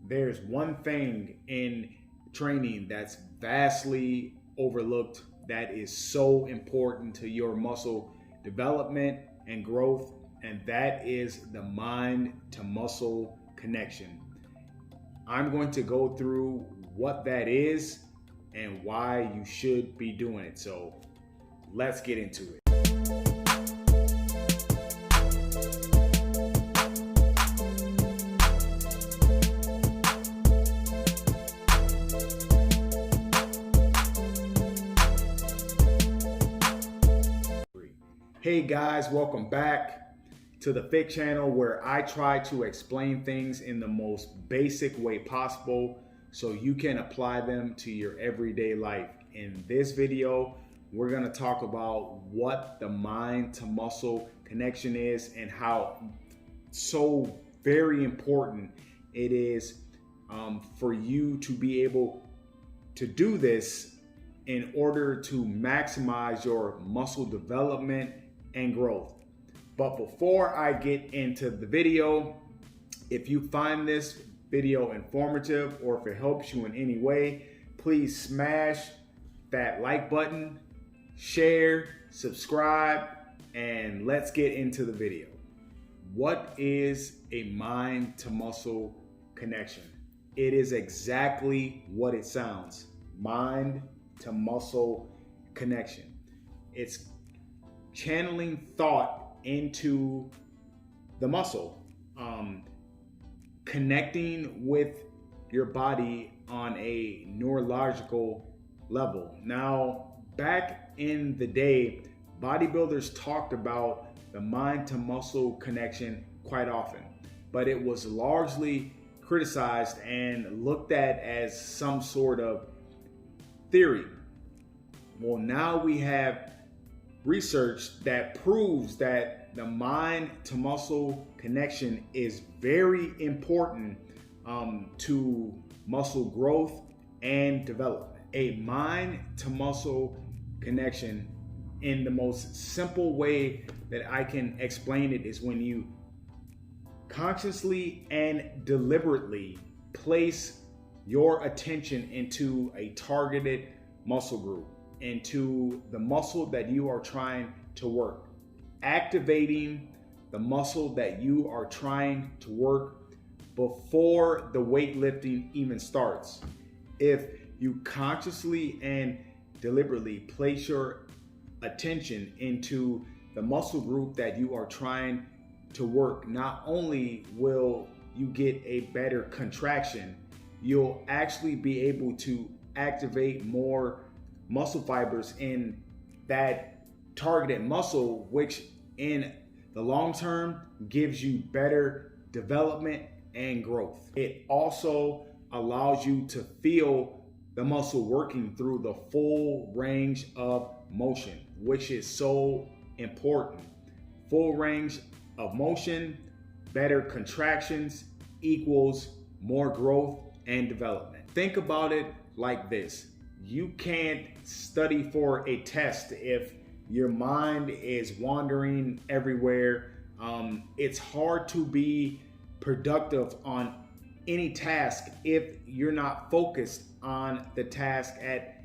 There's one thing in training that's vastly overlooked that is so important to your muscle development and growth, and that is the mind to muscle connection. I'm going to go through what that is and why you should be doing it. So let's get into it. Hey guys, welcome back to the Fick channel, where I try to explain things in the most basic way possible so you can apply them to your everyday life. In this video, we're going to talk about what the mind to muscle connection is and how so very important it is for you to be able to do this in order to maximize your muscle development and growth. But before I get into the video, if you find this video informative or if it helps you in any way, please smash that like button, share, subscribe, and let's get into the video. What is a mind to muscle connection? It is exactly what it sounds. Mind to muscle connection. It's channeling thought into the muscle, connecting with your body on a neurological level. Now, back in the day, bodybuilders talked about the mind to muscle connection quite often, but it was largely criticized and looked at as some sort of theory. Well, now we have research that proves that the mind to muscle connection is very important to muscle growth and development. A mind to muscle connection, in the most simple way that I can explain it, is when you consciously and deliberately place your attention into a targeted muscle group, into the muscle that you are trying to work, activating the muscle that you are trying to work before the weightlifting even starts. If you consciously and deliberately place your attention into the muscle group that you are trying to work, not only will you get a better contraction, you'll actually be able to activate more muscle fibers in that targeted muscle, which in the long term gives you better development and growth. It also allows you to feel the muscle working through the full range of motion, which is so important. Full range of motion, better contractions equals more growth and development. Think about it like this. You can't study for a test if your mind is wandering everywhere. It's hard to be productive on any task if you're not focused on the task at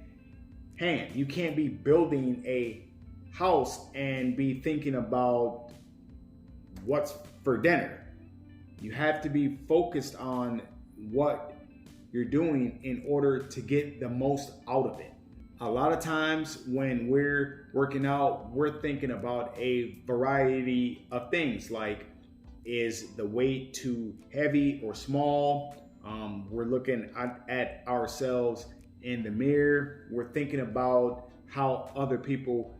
hand. You can't be building a house and be thinking about what's for dinner. You have to be focused on what you're doing in order to get the most out of it. A lot of times when we're working out, we're thinking about a variety of things, like, is the weight too heavy or small? We're looking at ourselves in the mirror. We're thinking about how other people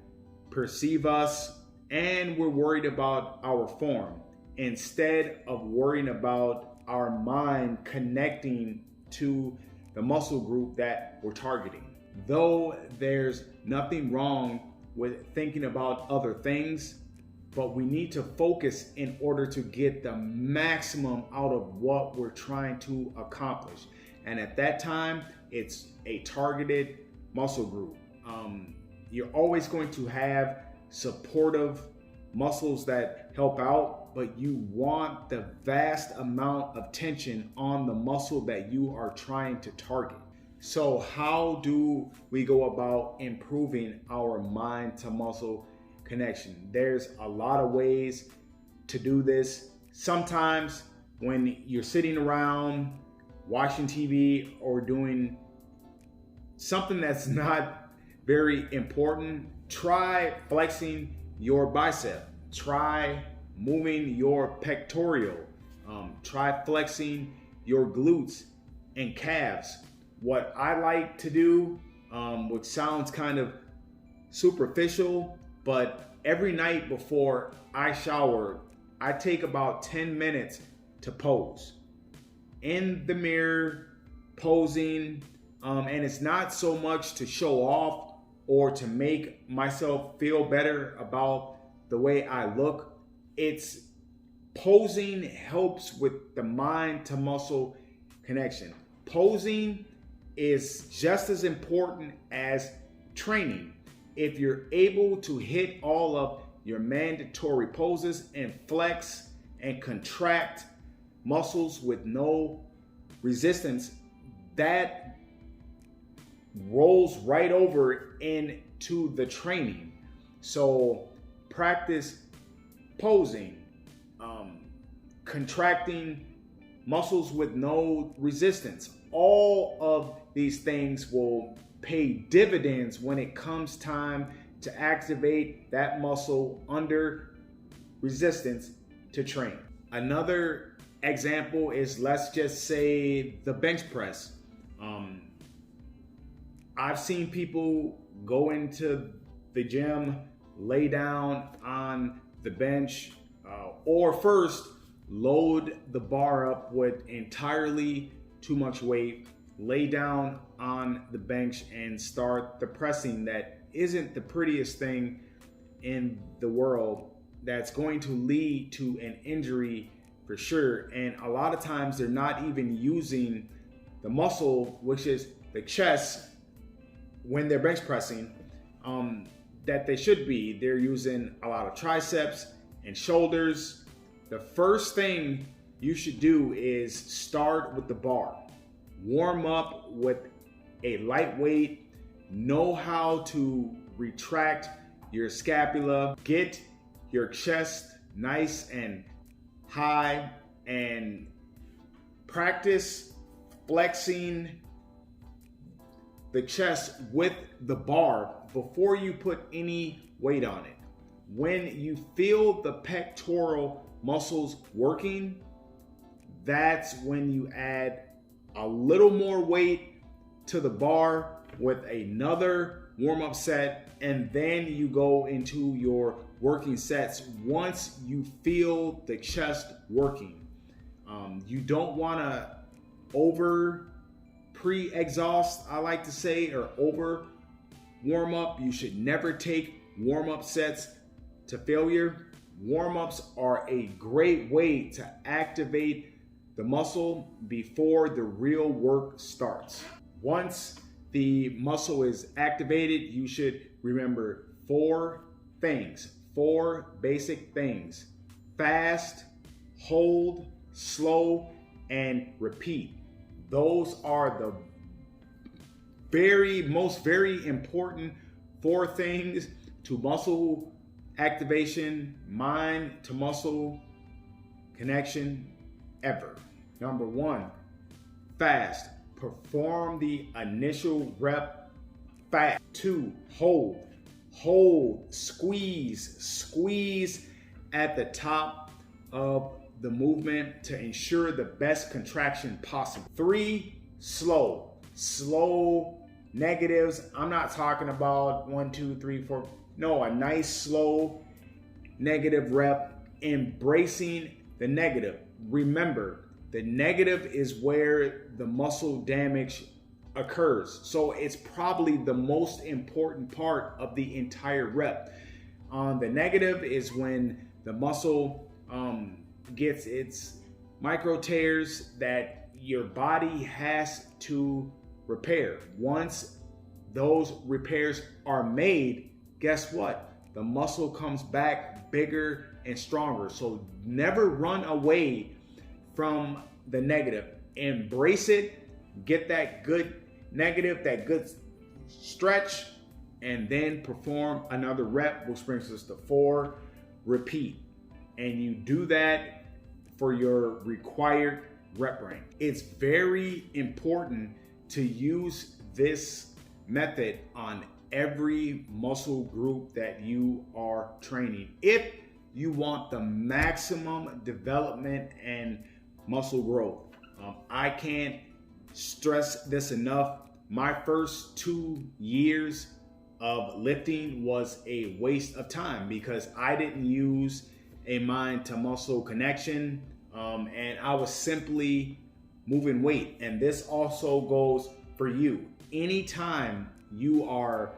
perceive us, and we're worried about our form instead of worrying about our mind connecting to the muscle group that we're targeting. Though there's nothing wrong with thinking about other things, but we need to focus in order to get the maximum out of what we're trying to accomplish. And at that time, it's a targeted muscle group. You're always going to have supportive muscles that help out, but you want the vast amount of tension on the muscle that you are trying to target. So how do we go about improving our mind to muscle connection? There's a lot of ways to do this. Sometimes when you're sitting around watching TV or doing something that's not very important, try flexing your bicep. Try moving your pectoral. Try flexing your glutes and calves. What I like to do, which sounds kind of superficial, but every night before I shower, I take about 10 minutes to pose. In the mirror, posing, and it's not so much to show off or to make myself feel better about the way I look. It's posing helps with the mind to muscle connection. Posing is just as important as training. If you're able to hit all of your mandatory poses and flex and contract muscles with no resistance, that rolls right over into the training. So practice posing, contracting muscles with no resistance. All of these things will pay dividends when it comes time to activate that muscle under resistance to train. Another example is, let's just say, the bench press. I've seen people go into the gym, lay down on the bench, or first load the bar up with entirely too much weight, lay down on the bench and start the pressing that isn't the prettiest thing in the world, that's going to lead to an injury for sure. And a lot of times they're not even using the muscle, which is the chest, when they're bench pressing, that they should be. They're using a lot of triceps and shoulders. The first thing you should do is start with the bar. Warm up with a lightweight. Know how to retract your scapula. Get your chest nice and high, and practice flexing the chest with the bar before you put any weight on it. When you feel the pectoral muscles working, that's when you add a little more weight to the bar with another warm-up set, and then you go into your working sets once you feel the chest working. You don't want to over pre-exhaust, I like to say, or over warm up. You should never take warm-up sets to failure. Warm-ups are a great way to activate the muscle before the real work starts. Once the muscle is activated, you should remember four basic things: fast, hold, slow, and repeat. Those are the very important four things to muscle activation, mind to muscle connection ever. Number one, fast. Perform the initial rep fast. 2, hold, squeeze at the top of the movement to ensure the best contraction possible. 3, slow negatives. I'm not talking about 1, 2, 3, 4. No, a nice slow negative rep, embracing the negative. Remember, the negative is where the muscle damage occurs. So it's probably the most important part of the entire rep. The negative is when the muscle gets its micro tears that your body has to repair. Once those repairs are made, guess what? The muscle comes back bigger and stronger. So never run away from the negative. Embrace it, get that good negative, that good stretch, and then perform another rep, which brings us to 4. Repeat. And you do that for your required rep range. It's very important to use this method on every muscle group that you are training if you want the maximum development and muscle growth. I can't stress this enough. My first 2 years of lifting was a waste of time because I didn't use a mind to muscle connection, and I was simply moving weight. And this also goes for you. Anytime you are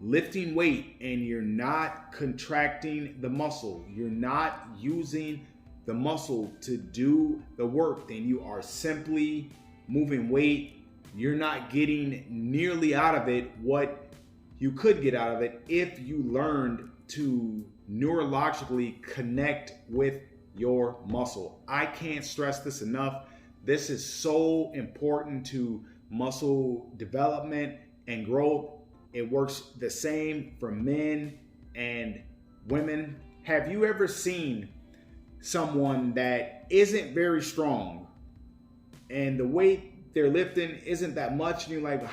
lifting weight and you're not contracting the muscle, you're not using the muscle to do the work, then you are simply moving weight. You're not getting nearly out of it what you could get out of it if you learned to neurologically connect with your muscle. I can't stress this enough. This is so important to muscle development and growth. It works the same for men and women. Have you ever seen someone that isn't very strong and the weight they're lifting isn't that much, and you're like,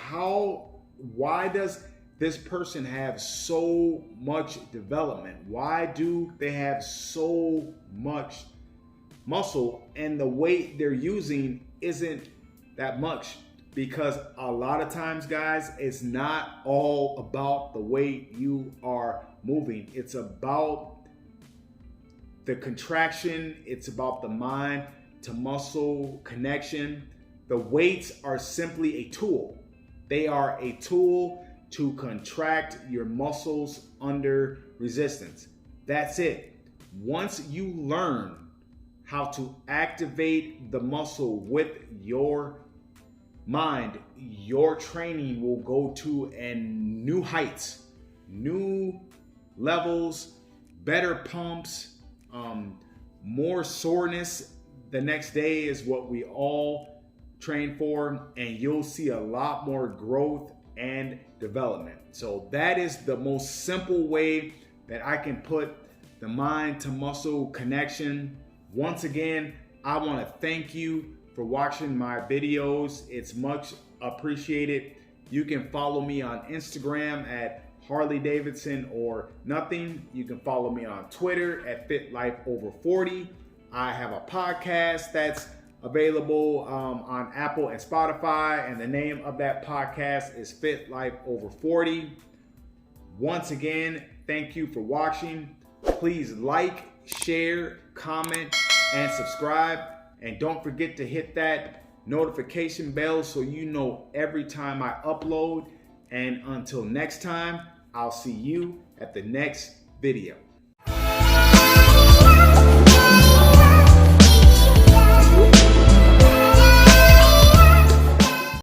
why does this person have so much development? Why do they have so much muscle and the weight they're using isn't that much? Because a lot of times, guys, it's not all about the weight you are moving. It's about the contraction. It's about the mind to muscle connection. The weights are simply a tool. They are a tool to contract your muscles under resistance. That's it. Once you learn how to activate the muscle with your mind, your training will go to new heights, new levels, better pumps, more soreness the next day is what we all train for, and you'll see a lot more growth and development. So that is the most simple way that I can put the mind to muscle connection. Once again, I want to thank you for watching my videos. It's much appreciated. You can follow me on Instagram at Harley Davidson or nothing. You can follow me on Twitter at FitLifeOver40. I have a podcast that's available on Apple and Spotify, and the name of that podcast is Fit Life Over 40. Once again, thank you for watching. Please like, share, comment, and subscribe. And don't forget to hit that notification bell so you know every time I upload. And until next time, I'll see you at the next video.